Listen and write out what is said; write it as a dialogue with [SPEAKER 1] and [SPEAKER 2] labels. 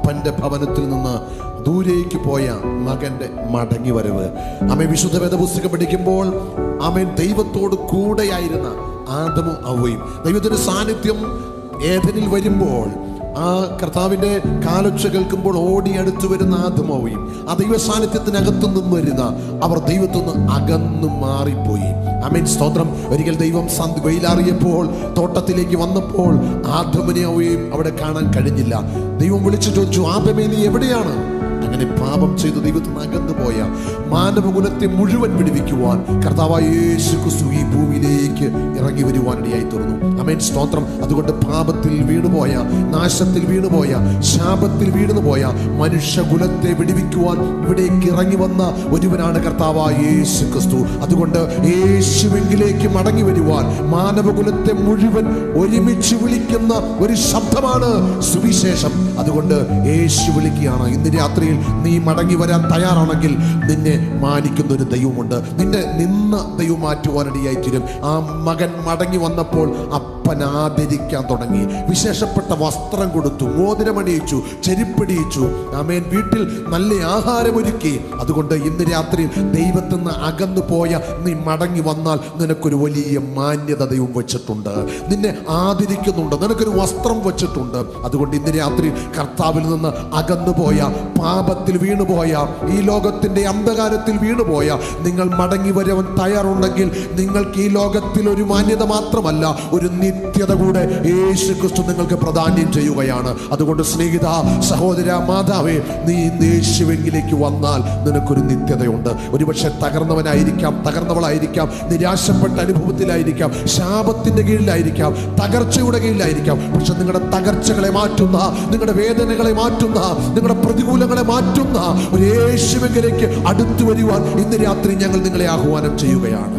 [SPEAKER 1] അപ്പൻ്റെ ഭവനത്തിൽ നിന്ന് ദൂരേക്ക് പോയ മകന്റെ മടങ്ങി വരവ്. ആമേൻ. വിശുദ്ധ വേദപുസ്തകം പഠിക്കുമ്പോൾ ആമേൻ ദൈവത്തോട് കൂടെയായിരുന്ന ആദമും ഹവ്വയും, ദൈവത്തിന്റെ സാന്നിധ്യം ഏദനിൽ വരുമ്പോൾ ആ കർത്താവിൻ്റെ കാലൊച്ച കേൾക്കുമ്പോൾ ഓടി അടുത്തു വരുന്ന ആദമും ഹവ്വയും, ആ ദൈവ സാന്നിധ്യത്തിനകത്തു നിന്നും വരുന്ന അവർ ദൈവത്തിൽ നിന്ന് അകന്നു മാറിപ്പോയി. ആമേൻ. സ്തോത്രം. ഒരിക്കൽ ദൈവം വെയിലാറിയപ്പോൾ തോട്ടത്തിലേക്ക് വന്നപ്പോൾ ആദമിനെ ഹവ്വയും അവിടെ കാണാൻ കഴിഞ്ഞില്ല. ദൈവം വിളിച്ചു ചോദിച്ചു, ആദമേ നീ എവിടെയാണ്? അങ്ങനെ പാപം ചെയ്ത് ദൈവത്തിൽ നിന്ന് അകന്നു പോയ മാനവകുലത്തെ മുഴുവൻ വിടുവിക്കുവാൻ കർത്താവായ യേശു ക്രിസ്തു ഈ ഭൂമിയിലേക്ക് ഇറങ്ങി വരുവാനിടയായി തീർന്നു. ആമേൻ. സ്തോത്രം. അതുകൊണ്ട് പാപത്തിൽ വീണുപോയ, നാശത്തിൽ വീണുപോയ, ശാപത്തിൽ വീണുപോയ മനുഷ്യകുലത്തെ വിടുവിക്കുവാൻ ഇവിടേക്ക് ഇറങ്ങി വന്ന ഒരുവനാണ് കർത്താവായ യേശു ക്രിസ്തു. അതുകൊണ്ട് യേശുവിലേക്ക് മടങ്ങി വരുവാൻ മാനവകുലത്തെ മുഴുവൻ ഒരുമിച്ച് വിളിക്കുന്ന ഒരു ശബ്ദമാണ് സുവിശേഷം. അതുകൊണ്ട് യേശു വിളിക്കുകയാണ്. ഇന്ന് രാത്രിയിൽ നീ മടങ്ങി വരാൻ തയ്യാറാണെങ്കിൽ നിന്നെ മാനിക്കുന്ന ഒരു ദൈവമുണ്ട്. നിന്നെ നിന്ന് ദൈവം മാറ്റുവാനിടയായി തീരും. ആ മകൻ മടങ്ങി വന്നപ്പോൾ അപ്പൻ ആദരിക്കാൻ തുടങ്ങി. വിശേഷപ്പെട്ട വസ്ത്രം കൊടുത്തു, മോതിരമണിയിച്ചു, ചെരുപ്പടിയിച്ചു. ആമേൻ. വീട്ടിൽ നല്ല ആഹാരമൊരുക്കി. അതുകൊണ്ട് ഇന്ന് രാത്രി ദൈവത്തിൽ നിന്ന് അകന്നു പോയ നീ മടങ്ങി വന്നാൽ നിനക്കൊരു വലിയ മാന്യത ദൈവം വെച്ചിട്ടുണ്ട്. നിന്നെ ആദരിക്കുന്നുണ്ട്. നിനക്കൊരു വസ്ത്രം വെച്ചിട്ടുണ്ട്. അതുകൊണ്ട് ഇന്ന് രാത്രി കർത്താവിൽ നിന്ന് അകന്നു പോയ, പാപത്തിൽ വീണുപോയ, ഈ ലോകത്തിന്റെ അന്ധകാരത്തിൽ വീണുപോയ നിങ്ങൾ മടങ്ങി വരാൻ തയ്യാറുണ്ടെങ്കിൽ നിങ്ങൾക്ക് ഈ ലോകത്തിൽ ഒരു മാന്യത മാത്രമല്ല, ഒരു നിത്യത കൂടെ യേശു ക്രിസ്തു നിങ്ങൾക്ക് പ്രദാനം ചെയ്യുകയാണ്. അതുകൊണ്ട് സ്നേഹിത, സഹോദര, മാതാവേ, നീ യേശുവിലേക്ക് വന്നാൽ നിനക്കൊരു നിത്യതയുണ്ട്. ഒരുപക്ഷെ തകർന്നവനായിരിക്കാം, തകർന്നവളായിരിക്കാം, നിരാശപ്പെട്ട അനുഭവത്തിലായിരിക്കാം, ശാപത്തിന്റെ കീഴിലായിരിക്കാം, തകർച്ചയുടെ കീഴിലായിരിക്കാം. പക്ഷെ നിങ്ങളുടെ തകർച്ചകളെ മാറ്റുന്ന, നിങ്ങളുടെ വേദനകളെ മാറ്റുന്ന, നിങ്ങളുടെ പ്രതികൂലങ്ങളെ മാറ്റുന്ന ഒരു യേശുവിലേക്ക് അടുത്തു വരുവാൻ ഇന്ന് രാത്രി ഞങ്ങൾ നിങ്ങളെ ആഹ്വാനം ചെയ്യുകയാണ്.